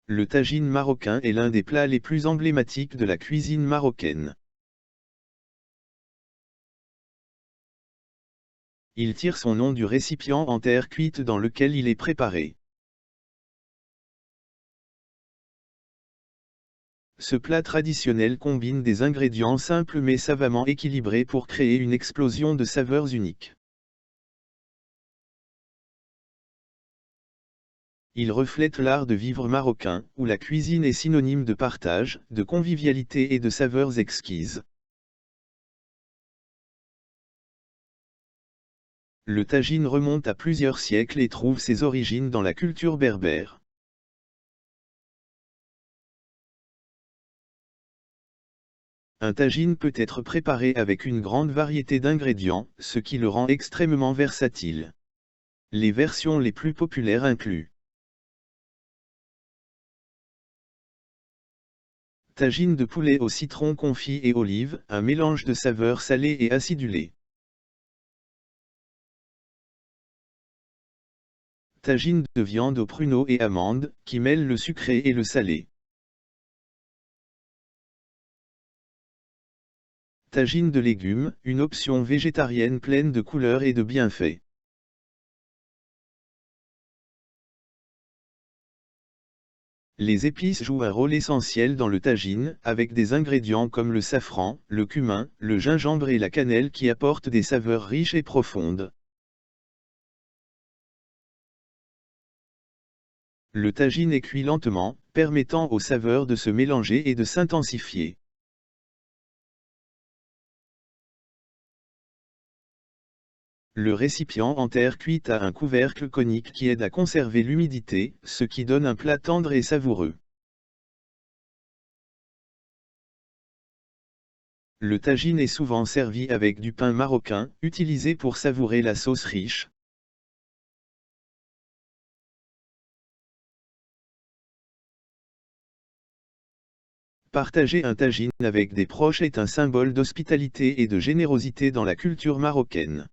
Le tagine marocain est l'un des plats les plus emblématiques de la cuisine marocaine. Il tire son nom du récipient en terre cuite dans lequel il est préparé. Ce plat traditionnel combine des ingrédients simples mais savamment équilibrés pour créer une explosion de saveurs uniques. Il reflète l'art de vivre marocain, où la cuisine est synonyme de partage, de convivialité et de saveurs exquises. Le tagine remonte à plusieurs siècles et trouve ses origines dans la culture berbère. Un tagine peut être préparé avec une grande variété d'ingrédients, ce qui le rend extrêmement versatile. Les versions les plus populaires incluent tagine de poulet au citron confit et olive, un mélange de saveurs salées et acidulées. Tagine de viande aux pruneaux et amandes, qui mêle le sucré et le salé. Tagine de légumes, une option végétarienne pleine de couleurs et de bienfaits. Les épices jouent un rôle essentiel dans le tagine, avec des ingrédients comme le safran, le cumin, le gingembre et la cannelle qui apportent des saveurs riches et profondes. Le tagine est cuit lentement, permettant aux saveurs de se mélanger et de s'intensifier. Le récipient en terre cuite a un couvercle conique qui aide à conserver l'humidité, ce qui donne un plat tendre et savoureux. Le tagine est souvent servi avec du pain marocain, utilisé pour savourer la sauce riche. Partager un tagine avec des proches est un symbole d'hospitalité et de générosité dans la culture marocaine.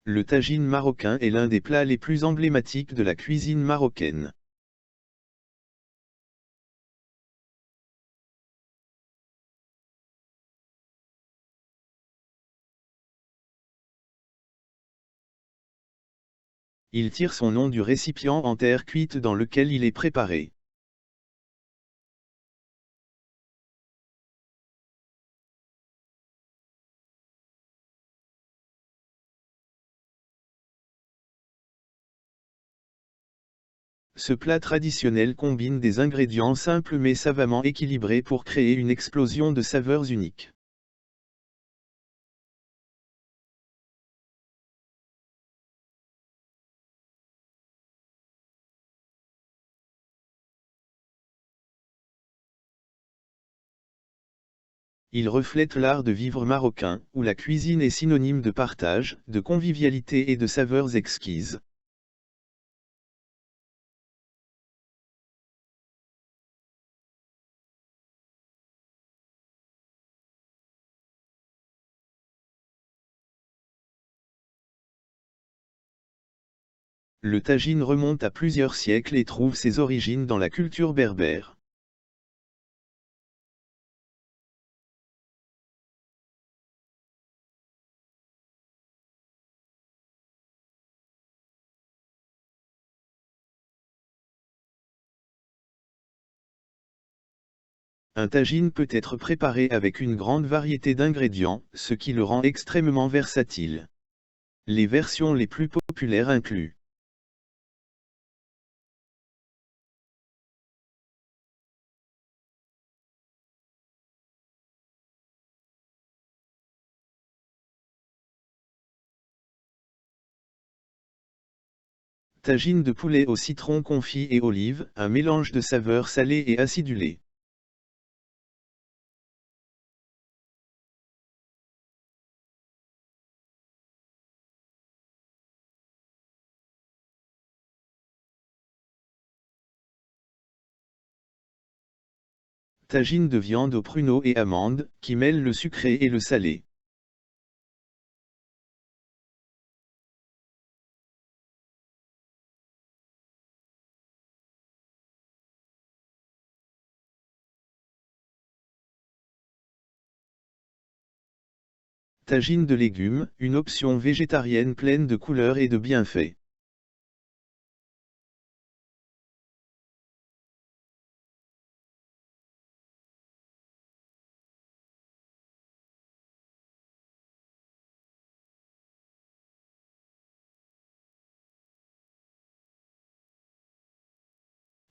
Le tagine marocain est l'un des plats les plus emblématiques de la cuisine marocaine. Il tire son nom du récipient en terre cuite dans lequel il est préparé. Ce plat traditionnel combine des ingrédients simples mais savamment équilibrés pour créer une explosion de saveurs uniques. Il reflète l'art de vivre marocain, où la cuisine est synonyme de partage, de convivialité et de saveurs exquises. Le tagine remonte à plusieurs siècles et trouve ses origines dans la culture berbère. Un tagine peut être préparé avec une grande variété d'ingrédients, ce qui le rend extrêmement versatile. Les versions les plus populaires incluent tagine de poulet au citron confit et olive, un mélange de saveurs salées et acidulées. Tagine de viande aux pruneaux et amandes, qui mêle le sucré et le salé. Tagine de légumes, une option végétarienne pleine de couleurs et de bienfaits.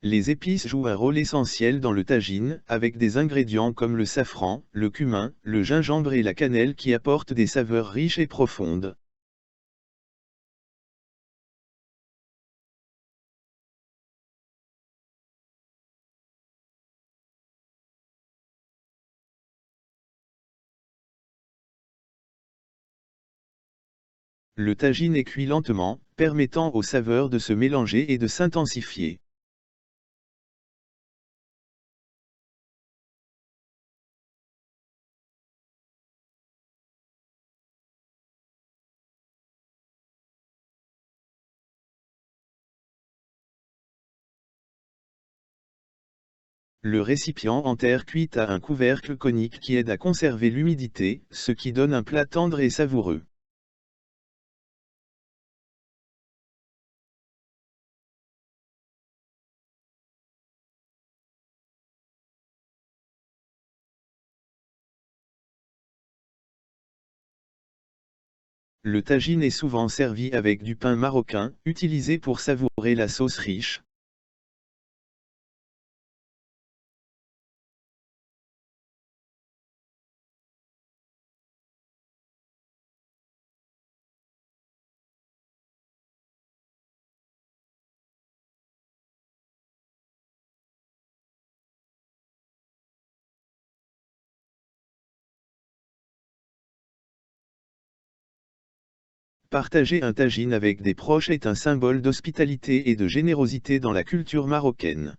Les épices jouent un rôle essentiel dans le tagine, avec des ingrédients comme le safran, le cumin, le gingembre et la cannelle qui apportent des saveurs riches et profondes. Le tagine est cuit lentement, permettant aux saveurs de se mélanger et de s'intensifier. Le récipient en terre cuite a un couvercle conique qui aide à conserver l'humidité, ce qui donne un plat tendre et savoureux. Le tagine est souvent servi avec du pain marocain, utilisé pour savourer la sauce riche. Partager un tagine avec des proches est un symbole d'hospitalité et de générosité dans la culture marocaine.